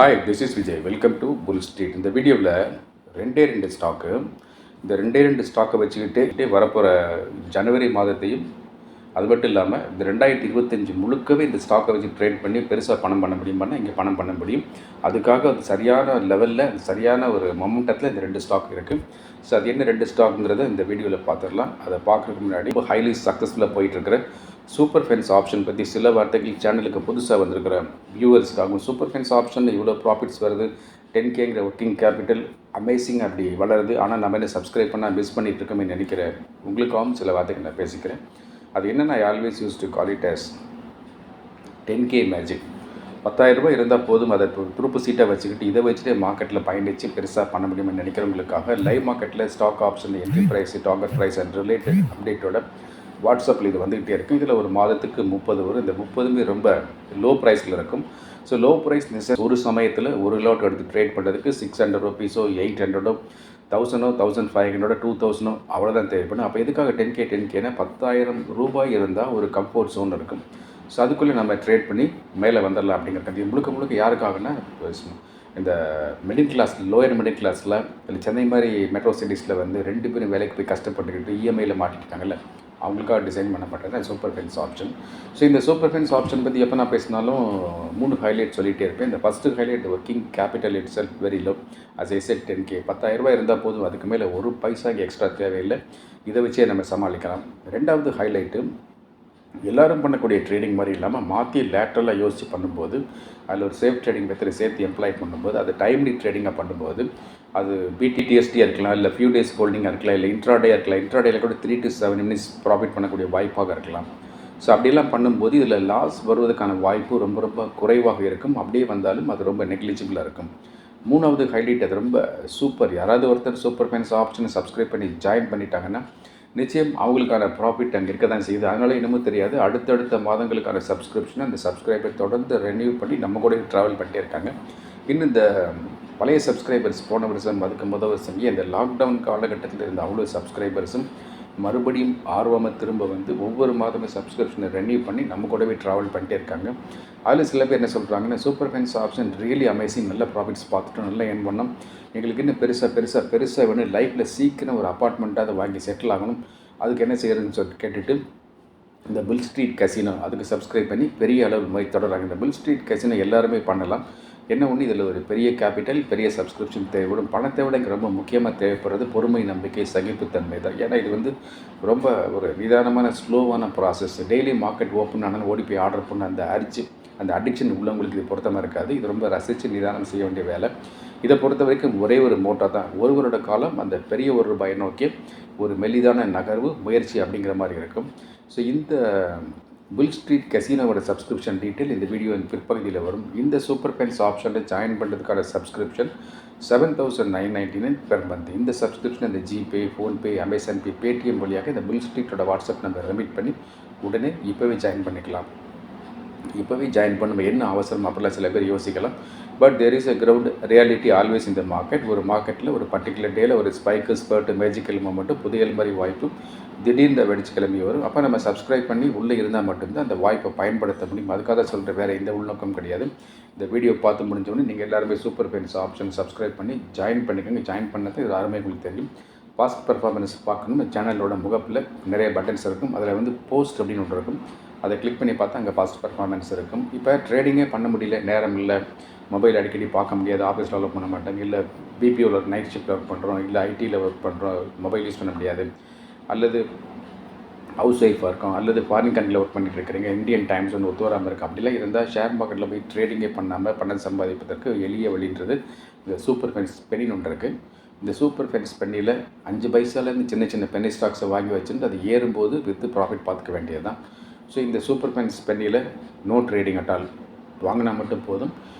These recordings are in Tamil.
Hi, this is Vijay. Welcome to Bull Street. இந்த வீடியோவில் ரெண்டு ஸ்டாக்கு. இந்த ரெண்டு ஸ்டாக்கை வச்சுக்கிட்டே வரப்போகிற ஜனவரி மாதத்தையும், அது மட்டும் இல்லாமல் இந்த 2025 முழுக்கவே இந்த ஸ்டாக்கை வச்சு ட்ரேட் பண்ணி பெருசாக பணம் பண்ண முடியுமானா இங்கே பணம் பண்ண முடியும். அதுக்காக அது சரியான லெவலில் சரியான ஒரு மொமெண்டத்தில் இந்த ரெண்டு ஸ்டாக் இருக்குது. ஸோ அது என்ன ரெண்டு ஸ்டாக்குங்கிறத இந்த வீடியோவில் பார்த்துடலாம். அதை பார்க்குறதுக்கு முன்னாடி இப்போ ஹைலி சக்ஸஸ்ஃபுல்லாக போயிட்டுருக்கிற சூப்பர் ஃபென்ஸ் ஆப்ஷன் பற்றி சில வார்த்தைகள் சேனலுக்கு புதுசாக வந்திருக்கிற வியூவர்ஸ்க்காகும். சூப்பர் ஃபென்ஸ் ஆப்ஷனில் இவ்வளோ ப்ராஃபிட்ஸ் வருது, 10Kங்கிற ஒர்க்கிங் கேபிட்டல் அமேசிங் அப்படி வளருது. ஆனால் நம்ம என்ன சப்ஸ்கிரைப் பண்ணால் மிஸ் பண்ணிகிட்டு இருக்கோமே நினைக்கிறேன். உங்களுக்காகவும் சில வார்த்தைகள் நான் பேசிக்கிறேன். அது என்னென்னா, I always use to call it as 10K magic. 10,000 ரூபாய் இருந்தால் போதும், அதை துருப்பு சீட்டை வச்சுக்கிட்டு இதை வச்சுட்டு மார்க்கெட்டில் பயணித்து பெருசாக பண்ண முடியும்னு நினைக்கிறவங்களுக்காக லைவ் மார்க்கெட்டில் stock option entry price, target price and related அப்டேட்டோட வாட்ஸ்அப்பில் இது வந்துக்கிட்டே இருக்கும். இதில் ஒரு மாதத்துக்கு 30 வரும். இந்த 30மே ரொம்ப லோ ப்ரைஸில் இருக்கும். ஸோ லோ ப்ரைஸ் ஒரு சமயத்தில் ஒரு லாட் எடுத்து ட்ரேட் பண்ணுறதுக்கு 600 ருபீஸோ 800 1000 1500 2000 அவ்வளோதான் தேவைப்படும். அப்போ எதுக்காக 10Kனா 10,000 ரூபாய் இருந்தால் ஒரு கம்ஃபோர்ட் ஜோன் இருக்கும். ஸோ அதுக்குள்ளே நம்ம ட்ரேட் பண்ணி மேலே வந்துடலாம் அப்படிங்கிறது. இது முழுக்க யாருக்காகனா, இந்த மிடில் கிளாஸ், லோயர் மிடில் கிளாஸில் இல்லை சென்னை மாதிரி மெட்ரோ சிட்டிஸில் வந்து 2 பேரும் வேலைக்கு போய் கஷ்டப்பட்டுக்கிட்டு இஎம்ஐயில் மாட்டிக்கிட்டாங்கல்ல, அவங்களுக்காக டிசைன் பண்ணப்பட்டது சூப்பர் ஃபென்ஸ் ஆப்ஷன். ஸோ இந்த சூப்பர் ஃபென்ஸ் ஆப்ஷன் பற்றி எப்போ நான் பேசினாலும் 3 ஹைலைட் சொல்லிகிட்டே இருப்பேன். இந்த first highlight working capital it self very low. as I said 10K 10,000 ரூபாய் இருந்தால் போதும், அதுக்கு மேலே ஒரு பைசாக்கு எக்ஸ்ட்ரா தேவையில்லை. இதை வச்சே நம்ம சமாளிக்கலாம். ரெண்டாவது ஹைலைட்டு, எல்லோரும் பண்ணக்கூடிய ட்ரேடிங் மாதிரி இல்லாமல் மாற்றி லேட்டரலாக யோசித்து பண்ணும்போது, அதில் ஒரு சேஃப் ட்ரேடிங் மெத்தட் சேர்த்து எம்ப்ளாய் பண்ணும்போது, அது டைம்லி ட்ரேடிங்காக பண்ணும்போது, அது பிடிடிஎஸ்டியாக இருக்கலாம், இல்லை ஃபியூ டேஸ் ஹோல்டிங்காக இருக்கலாம், இல்லை இன்ட்ராடேயாக இருக்கலாம். இன்ட்ராடேயில் கூட 3 to 7 minutes ப்ராஃபிட் பண்ணக்கூடிய வாய்ப்பாக இருக்கலாம். ஸோ அப்படிலாம் பண்ணும்போது இதில் லாஸ் வருவதற்கான வாய்ப்பு ரொம்ப குறைவாக இருக்கும். அப்படியே வந்தாலும் அது ரொம்ப நெக்லிஜிபிளாக இருக்கும். மூணாவது ஹைலைட், அது ரொம்ப சூப்பர். யாராவது ஒருத்தர் சூப்பர் ஃபென்ஸ் ஆப்ஷனை சப்ஸ்கிரைப் பண்ணி ஜாயின் பண்ணிட்டாங்கன்னா நிச்சயம் அவங்களுக்கான ப்ராஃபிட் அங்கே இருக்க தான் செய்யுது. அதனால் இன்னமும் தெரியாது, அடுத்தடுத்த மாதங்களுக்கான சப்ஸ்கிரிப்ஷனை அந்த சப்ஸ்கிரைபர் தொடர்ந்து ரெனியூ பண்ணி நம்ம கூட ட்ராவல் பண்ணிட்டே இருக்காங்க. இன்னும் இந்த பழைய சப்ஸ்கிரைபர்ஸ் போன வருஷம், அதுக்கு முதல் வருஷம், இந்த லாக்டவுன் காலகட்டத்தில் இருந்த அவ்வளோ சப்ஸ்கிரைபர்ஸும் மறுபடியும் ஆர்வமாக திரும்ப வந்து ஒவ்வொரு மாதமும் சப்ஸ்கிரிப்ஷனை ரெனியூ பண்ணி நம்ம கூடவே ட்ராவல் பண்ணிட்டே இருக்காங்க. அதில் சில பேர் என்ன சொல்கிறாங்கன்னா, super fence option really amazing, நல்ல ப்ராஃபிட்ஸ் பார்த்துட்டோம், நல்லா ஏர்ன் பண்ணோம், எங்களுக்கு இன்னும் பெருசாக வேணும், லைஃப்பில் சீக்கிரம் ஒரு அப்பார்ட்மெண்ட்டாக அதை வாங்கி செட்டில் ஆகணும், அதுக்கு என்ன செய்யறதுன்னு சொல்லிட்டு கேட்டுட்டு இந்த புல் ஸ்ட்ரீட் கசினோ அதுக்கு சப்ஸ்கிரைப் பண்ணி பெரிய அளவு மாதிரி தொடர்றாங்க. இந்த புல் ஸ்ட்ரீட் கசினோ எல்லாருமே பண்ணலாம். என்ன ஒன்று, இதில் ஒரு பெரிய கேபிட்டல், பெரிய சப்ஸ்கிரிப்ஷன் தேவைப்படும். பணத்தை விட இங்கே ரொம்ப முக்கியமாக தேவைப்படுறது பொறுமை, நம்பிக்கை, சகிப்புத்தன்மை தான். ஏன்னா இது வந்து ரொம்ப ஒரு நிதானமான ஸ்லோவான ப்ராசஸ். டெய்லி மார்க்கெட் ஓப்பன் ஆனால் ஓடி போய் ஆர்டர் பண்ண அந்த அடிக்ஷன் உள்ளவங்களுக்கு இது பொருத்தமாக இருக்காது. இது ரொம்ப ரசித்து நிதானம் செய்ய வேண்டிய வேலை. இதை பொறுத்த வரைக்கும் ஒரே ஒரு மோட்டோ தான், ஒருவரோட காலம் அந்த பெரிய ஒரு ரூபாயை நோக்கி ஒரு மெலிதான நகர்வு முயற்சி அப்படிங்கிற மாதிரி இருக்கும். ஸோ இந்த புல் ஸ்ட்ரீட் கசினோவோட சப்ஸ்கிரிப்ஷன் டீட்டெயில் இந்த வீடியோவின் பிற்பகுதியில் வரும். இந்த சூப்பர் ஃபென்ஸ் ஆப்ஷனில் ஜாயின் பண்ணுறதுக்கான சப்ஸ்கிரிப்ஷன் 7,999 பெர் மந்த். இந்த சப்ஸ்கிரிப்ஷன் இந்த ஜிபே, ஃபோன்பே, அமேசான் பே, பேடிஎம் வழியாக இந்த புல் ஸ்ட்ரீட்டோட வாட்ஸ்அப் நம்பர் ரெமிட் பண்ணி உடனே இப்போவே ஜாயின் பண்ணிக்கலாம். இப்போவே ஜாயின் பண்ணும் என்ன அவசரம் அப்படிலாம் சில பேர் யோசிக்கலாம். But there is a ground reality always இந்த மார்க்கெட். ஒரு மார்க்கெட்டில் ஒரு பர்டிகுலர் டேயில் ஒரு ஸ்பைக்கு, ஸ்பர்ட்டு, மேஜிக்கல் மூமெண்ட்டும், புதையல் மாதிரி வாய்ப்பு திடீர்னு வெடிச்சு கிளம்பி வரும். அப்போ நம்ம சப்ஸ்கிரைப் பண்ணி உள்ளே இருந்தால் மட்டும்தான் அந்த வாய்ப்பை பயன்படுத்த முடியும். அதுக்காக சொல்கிற வேறு எந்த உள்நோக்கம் கிடையாது. இந்த வீடியோ பார்த்து முடிஞ்சோடனே நீங்கள் எல்லாருமே சூப்பர் ஃபென்ஸ் ஆப்ஷன் சப்ஸ்கிரைப் பண்ணி ஜாயின் பண்ணிக்கோங்க. ஜாயின் பண்ணது இது யாருமே உங்களுக்கு தெரியும். பாஸ்ட் பர்ஃபார்மன்ஸ் பார்க்கணும், சேனலோட முகப்பில் நிறைய பட்டன்ஸ் இருக்கும். அதில் வந்து போஸ்ட் அப்படின்னு ஒன்று இருக்கும், அதை கிளிக் பண்ணி பார்த்தா அங்கே பாஸ்ட் பர்ஃபார்மன்ஸ் இருக்கும். இப்போ ட்ரேடிங்கே பண்ண முடியல, நேரம் இல்லை, மொபைல் அடிக்கடி பார்க்க முடியாது, ஆஃபீஸில் ஒர்க் பண்ண மாட்டாங்க, இல்லை பிபிஓவில் ஒரு நைட் ஷிஃப்ட் ஒர்க் பண்ணுறோம், இல்லை ஐடியில் ஒர்க் பண்ணுறோம், மொபைல் யூஸ் பண்ண முடியாது, அல்லது ஹவுஸ் ஒய்ஃபாக இருக்கும், அல்லது ஃபாரின் கண்ட்ரியில் ஒர்க் பண்ணிட்டு இருக்கிறீங்க, இந்தியன் டைம் ஜோன் ஒத்து வராமல் இருக்குது, அப்படிலாம் இருந்தால் ஷேர் மார்க்கெட்டில் போய் ட்ரேடிங்கே பண்ணாமல் பணம் சம்பாதிப்பதற்கு எளிய வழின்றது இந்த சூப்பர் ஃபென்ஸ் பெனின்னு ஒன்று இருக்குது. இந்த சூப்பர் ஃபென்ஸ் பென்னியில் 5 பைசாலேருந்து சின்ன பென்னி ஸ்டாக்ஸை வாங்கி வச்சுட்டு அது ஏறும்போது வித்து ப்ராஃபிட் பார்த்துக்க வேண்டியது தான். ஸோ இந்த சூப்பர் ஃபென்ஸ் பென்னியில் நோ ட்ரேடிங் அட் ஆல், வாங்கினா மட்டும் போதும்.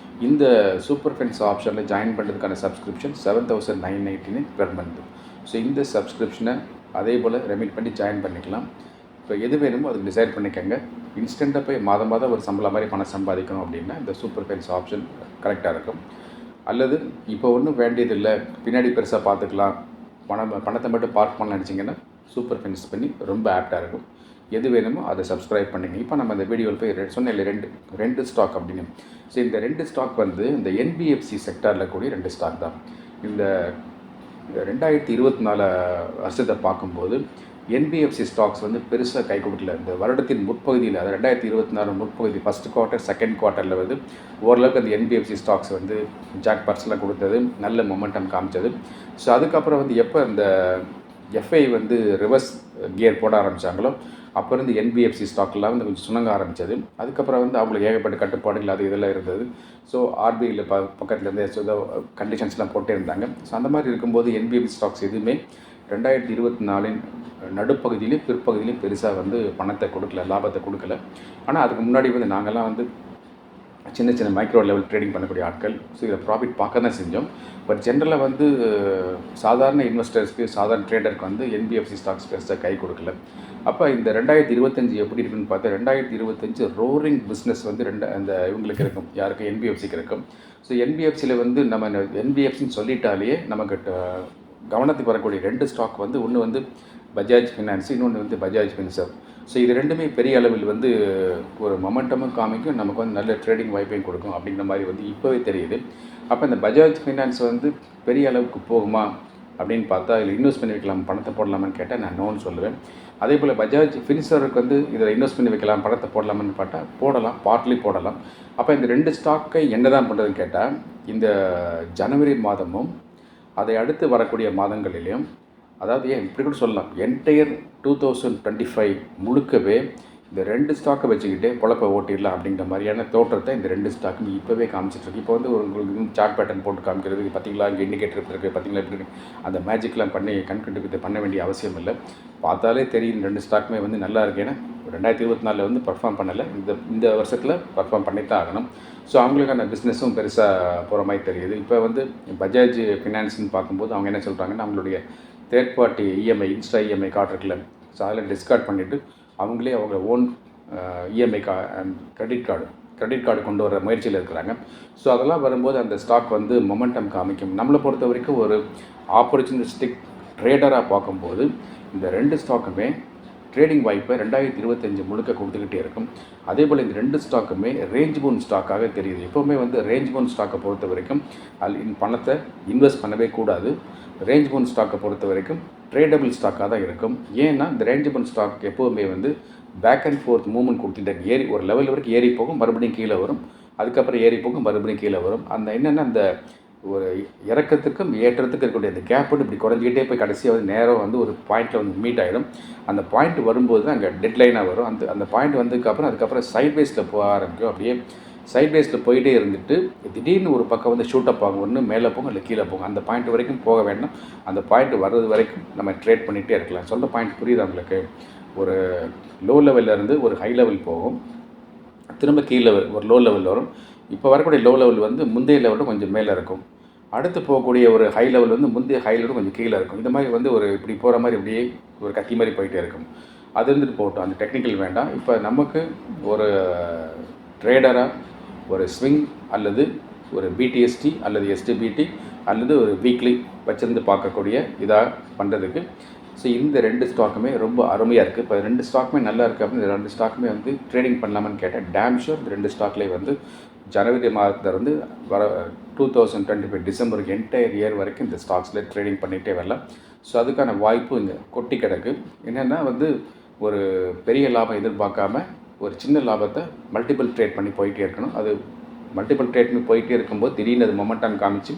இந்த சூப்பர் ஃபென்ஸ் ஆப்ஷனில் ஜாயின் பண்ணுறதுக்கான சப்ஸ்கிரிப்ஷன் 7,999 பெர் மந்த். ஸோ இந்த சப்ஸ்கிரிப்ஷனை அதே போல் ரெமிட் பண்ணி ஜாயின் பண்ணிக்கலாம். இப்போ எது வேணுமோ அதுக்கு டிசைட் பண்ணிக்கோங்க. இன்ஸ்டண்ட்டாக போய் மாதம் ஒரு சம்பளம் மாதிரி பணம் சம்பாதிக்கணும் அப்படின்னா இந்த சூப்பர் ஃபென்ஸ் ஆப்ஷன் கரெக்டாக இருக்கும். அல்லது இப்போ ஒன்றும் வேண்டியதில்லை, பின்னாடி பெருசாக பார்த்துக்கலாம், பணத்தை மட்டும் பார்க் பண்ண நினச்சிங்கன்னா சூப்பர் ஃபென்ஸ் பண்ணி ரொம்ப ஆப்டாக இருக்கும். எது வேணுமோ அதை சப்ஸ்கிரைப் பண்ணிங்க. இப்போ நம்ம இந்த வீடியோவில் போய் சொன்னேன் ரெண்டு ஸ்டாக் அப்படின்னு. ஸோ இந்த 2 ஸ்டாக் வந்து இந்த என்பிஎஃப்சி செக்டாரில் கூடிய 2 ஸ்டாக் தான். இந்த 2024 வருஷத்தை பார்க்கும்போது என்பிஎஃப்சி ஸ்டாக்ஸ் வந்து பெருசாக கை கொடுக்கல. இந்த வருடத்தின் முற்பகுதியில், அது 2024 முற்பகுதி ஃபஸ்ட் குவார்ட்டர் செகண்ட் குவார்ட்டரில் வந்து ஓரளவுக்கு அந்த என்பிஎஃப்சி ஸ்டாக்ஸ் வந்து ஜாக் பர்ஸ்லாம் கொடுத்தது, நல்ல மொமெண்டம் காமிச்சது. ஸோ அதுக்கப்புறம் வந்து எப்போ இந்த எஃப்ஐ வந்து ரிவர்ஸ் கியர் போட ஆரம்பித்தாங்களோ அப்போ இருந்து என்பிஎஃப்சி ஸ்டாக்லாம் வந்து கொஞ்சம் சுணங்க ஆரம்பித்தது. அதுக்கப்புறம் வந்து அவங்களுக்கு ஏகப்பட்ட கட்டுப்பாடுகள் அது இதெல்லாம் இருந்தது. ஸோ ஆர்பிஐயில் பக்கத்துலேருந்து ஏதோ கண்டிஷன்ஸ்லாம் போட்டே இருந்தாங்க. ஸோ அந்த மாதிரி இருக்கும்போது என்பிஎஃப்சி ஸ்டாக்ஸ் எதுவுமே 2024 நடுப்பகுதியிலையும் பிற்பகுதியிலையும் பெருசாக வந்து பணத்தை கொடுக்கல, லாபத்தை கொடுக்கல. ஆனால் அதுக்கு முன்னாடி வந்து நாங்கள்லாம் வந்து சின்ன மைக்ரோ லெவல் ட்ரேடிங் பண்ணக்கூடிய ஆட்கள். ஸோ இதில் ப்ராஃபிட் பார்க்க தான் செஞ்சோம். பட் ஜென்ரலாக வந்து சாதாரண இன்வெஸ்டர்ஸ்க்கு, சாதாரண ட்ரேடருக்கு வந்து என்பிஎஃப்சி ஸ்டாக்ஸ் பெருசாக கை கொடுக்கல. அப்போ இந்த 2025 எப்படி இருக்குன்னு பார்த்தா, 2025 ரோரிங் பிஸ்னஸ் வந்து அந்த இவங்களுக்கு இருக்கும், யாருக்கு, என்பிஎஃப்சிக்கு இருக்கும். ஸோ என்பிஎஃப்சியில் வந்து நம்ம என்பிஎஃப்சின்னு சொல்லிட்டாலே நமக்கு கவனத்துக்கு வரக்கூடிய 2 ஸ்டாக் வந்து ஒன்று வந்து பஜாஜ் ஃபினான்ஸ், இன்னொன்று வந்து பஜாஜ் ஃபின்சர்வ். ஸோ இது ரெண்டுமே பெரிய அளவில் வந்து ஒரு மொமெண்டமும் காமிக்கும், நமக்கு வந்து நல்ல ட்ரேடிங் வாய்ப்பையும் கொடுக்கும் அப்படிங்கிற மாதிரி வந்து இப்போவே தெரியுது. அப்போ இந்த பஜாஜ் ஃபினான்ஸ் வந்து பெரிய அளவுக்கு போகுமா அப்படின்னு பார்த்தா, இதில் இன்வெஸ்ட் பண்ணி வைக்கலாம், பணத்தை போடலாமான்னு கேட்டால் நான் நோன்னு சொல்லுவேன். அதே போல் பஜாஜ் ஃபின்சர்வுக்கு வந்து இதில் இன்வெஸ்ட் பண்ணி வைக்கலாம், பணத்தை போடலாமான்னு பார்த்தா போடலாம், பார்ட்லி போடலாம். அப்போ இந்த 2 ஸ்டாக்கை என்ன தான் பண்ணுறதுன்னு கேட்டால், இந்த ஜனவரி மாதமும் அதை அடுத்து வரக்கூடிய மாதங்களிலையும், அதாவது ஏன் இப்படி கூட சொல்லலாம், என்டையர் 2025 முழுக்கவே இந்த 2 ஸ்டாக்கை வச்சுக்கிட்டே பொழப்பை ஓட்டிடலாம் அப்படிங்கிற மாதிரியான தோற்றத்தை இந்த 2 ஸ்டாக்கும் இப்போவே காமிச்சிட்ருக்கு. இப்போ வந்து உங்களுக்கு சார்ட் பேட்டர்ன் போட்டு காமிக்கிறது, பார்த்தீங்களா இங்கே இண்டிகேட்டர் இருக்குது, பார்த்தீங்களா இப்படி அந்த மேஜிக்லாம் பண்ணி கண்கண்டுக்கிட்டு பண்ண வேண்டிய அவசியம் இல்லை. பார்த்தாலே தெரியும் 2 ஸ்டாக்குமே வந்து நல்லா இருக்குது. ஏன்னா 2024 வந்து பர்ஃபார்ம் பண்ணலை, இந்த வருஷத்தில் பர்ஃபார்ம் பண்ணித்தான் ஆகணும். ஸோ அவங்களுக்கான பிஸ்னஸும் பெருசாக போகிற மாதிரி தெரியுது. இப்போ வந்து பஜாஜ் ஃபினான்ஸ்னு பார்க்கும்போது அவங்க என்ன சொல்கிறாங்கன்னா, அவங்களுடைய third party EMI, Insta EMI card இருக்குல்ல, ஸோ அதில் டிஸ்கார்ட் பண்ணிவிட்டு அவங்களே அவங்க ஓன் இஎம்ஐ கிரெடிட் கார்டு கொண்டு வர முயற்சியில் இருக்கிறாங்க. ஸோ அதெல்லாம் வரும்போது அந்த ஸ்டாக் வந்து மொமெண்டம் காமிக்கும். நம்மளை பொறுத்த வரைக்கும் ஒரு ஆப்பர்ச்சுனிஸ்டிக் ட்ரேடராக பார்க்கும்போது இந்த 2 ஸ்டாக்குமே ட்ரேடிங் வாய்ப்பை 2025 முழுக்க கொடுத்துக்கிட்டே இருக்கும். அதே போல் இந்த 2 ஸ்டாக்குமே ரேஞ்ச் பவுண்ட் ஸ்டாக்காக தெரியுது. எப்போவுமே வந்து ரேஞ்ச் பவுண்ட் ஸ்டாக்கை பொறுத்த வரைக்கும் பணத்தை இன்வெஸ்ட் பண்ணவே கூடாது. ரேஞ்ச் பவுண்ட் ஸ்டாக்கை பொறுத்த வரைக்கும் ட்ரேடபிள் ஸ்டாக்காக தான் இருக்கும். ஏன்னா இந்த ரேஞ்ச் பவுண்ட் ஸ்டாக் எப்போவுமே வந்து பேக் அண்ட் ஃபோர்த் மூவ்மெண்ட் கொடுத்துட்டு ஏறி ஒரு லெவல் வரைக்கும் ஏறி போகும், மறுபடியும் கீழே வரும், அதுக்கப்புறம் ஏறி போகும், மறுபடியும் கீழே வரும். அந்த என்னென்னா அந்த ஒரு இறக்கத்துக்கும் ஏற்றத்துக்கும் இருக்கக்கூடிய அந்த கேப்பு இப்படி குறைஞ்சிக்கிட்டே போய் கடைசியாக வந்து நேரம் வந்து ஒரு பாயிண்ட்டில் வந்து மீட் ஆகிடும். அந்த பாயிண்ட் வரும்போது தான் அங்கே டெட்லைனாக வரும். அந்த பாயிண்ட் வந்ததுக்கப்புறம் அதுக்கப்புறம் சைட்வேஸில் போக ஆரம்பிக்கும். அப்படியே சைட்வேஸில் போயிட்டே இருந்துட்டு திடீர்னு ஒரு பக்கம் வந்து ஷூட் அப் ஆகும், ஒன்று மேலே போகும் இல்லை கீழே போகும். அந்த பாயிண்ட் வரைக்கும் போக வேண்டாம், அந்த பாயிண்ட் வர்றது வரைக்கும் நம்ம ட்ரேட் பண்ணிகிட்டே இருக்கலாம். சொல்ல பாயிண்ட் புரியுது உங்களுக்கு? ஒரு லோ லெவல்லேருந்து ஒரு ஹை லெவல் போகும், திரும்ப கீழே லெவல் ஒரு லோ லெவல் வரும். இப்போ வரக்கூடிய லோ லெவல் வந்து முந்தைய லெவலும் கொஞ்சம் மேலே இருக்கும். அடுத்து போகக்கூடிய ஒரு ஹை லெவல் வந்து முந்தைய ஹை லெவலும் கொஞ்சம் கீழே இருக்கும். இந்த மாதிரி வந்து ஒரு இப்படி போகிற மாதிரி இப்படியே ஒரு கத்தி மாதிரி போயிட்டே இருக்கும். அது இருந்துட்டு போகட்டும், அந்த டெக்னிக்கல் வேண்டாம். இப்போ நமக்கு ஒரு ட்ரேடராக ஒரு ஸ்விங் அல்லது ஒரு பிடிஎஸ்டி அல்லது எஸ்டிபிடி அல்லது ஒரு வீக்லி வச்சிருந்து பார்க்கக்கூடிய இதாக பண்ணுறதுக்கு ஸோ இந்த 2 ஸ்டாக்குமே ரொம்ப அருமையாக இருக்குது. இப்போ 2 ஸ்டாக்குமே நல்லா இருக்குது அப்படின்னு இந்த 2 ஸ்டாக்குமே வந்து ட்ரேடிங் பண்ணலாமான்னு கேட்டால் டேம் ஷூர் இந்த 2 ஸ்டாக்லேயே வந்து ஜனவரி மாதத்துலேருந்து வர 2025 டிசம்பருக்கு என்டையர் இயர் வரைக்கும் இந்த ஸ்டாக்ஸில் ட்ரேடிங் பண்ணிகிட்டே வரலாம். ஸோ அதுக்கான வாய்ப்பு இங்கே கொட்டி கிடக்கு. என்னென்னா வந்து ஒரு பெரிய லாபம் எதிர்பார்க்காம ஒரு சின்ன லாபத்தை மல்டிபிள் ட்ரேட் பண்ணி போயிட்டே இருக்கணும். அது மல்டிபிள் ட்ரேட் பண்ணி போயிட்டே இருக்கும்போது திடீர்னு அது மொமெண்டம் காமிச்சு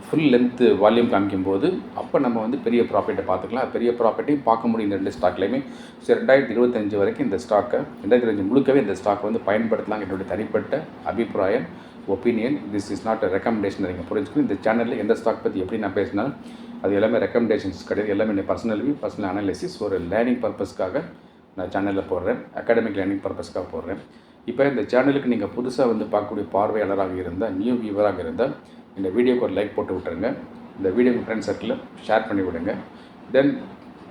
ஃபுல் லென்த்து வால்யூம் காமிக்கும்போது அப்போ நம்ம வந்து பெரிய ப்ராஃபிட்டை பார்த்துக்கலாம். பெரிய ப்ராஃபிட்டையும் பார்க்க முடியும் இந்த 2 ஸ்டாக்லேயுமே. ஸோ 2025 வரைக்கும் இந்த ஸ்டாக்கை 2025 முழுக்கவே இந்த ஸ்டாக் வந்து பயன்படுத்தலாம். என்னுடைய தனிப்பட்ட அபிப்பிராயம், opinion. This is not a recommendation. நீங்கள் புரிஞ்சுக்கணும். இந்த சேனலில் எந்த ஸ்டாக் பற்றி எப்படி நான் பேசினாலும் அது எல்லாமே ரெக்கமெண்டேஷன்ஸ் கிடையாது. எல்லாமே என்னுடைய பர்சனல் அனாலிசிஸ், ஒரு லேர்னிங் பர்பஸ்க்காக நான் சேனலில் போடுறேன், அகாடமிக் லேர்னிங் பர்பஸ்க்காக போடுறேன். இப்போ இந்த சேனலுக்கு நீங்கள் புதுசாக வந்து பார்க்கக்கூடிய பார்வையாளராக இருந்தால், நியூ வியூவராக இருந்தால் இந்த வீடியோக்கு ஒரு லைக் போட்டு விட்டுருங்க. இந்த வீடியோக்கு ஃப்ரெண்ட் சர்க்கிளில் ஷேர் பண்ணி விடுங்க. தென்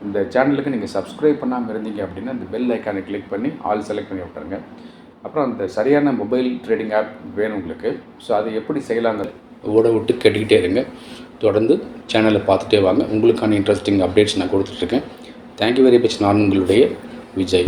இந்த சேனலுக்கு நீங்கள் சப்ஸ்கிரைப் பண்ணாமல் இருந்தீங்க அப்படின்னா இந்த பெல் ஐக்கானை கிளிக் பண்ணி ஆல் செலக்ட் பண்ணி விட்டுருங்க. அப்புறம் அந்த சரியான மொபைல் ட்ரேடிங் ஆப் வேணும் உங்களுக்கு. ஸோ அதை எப்படி செய்யலாங்க ஓட விட்டு கேட்டுக்கிட்டே இருங்க. தொடர்ந்து சேனலை பார்த்துட்டே வாங்க. உங்களுக்கான இன்ட்ரெஸ்டிங் அப்டேட்ஸ் நான் கொடுத்துட்ருக்கேன். Thank you very much. நான் உங்களுடைய விஜய்.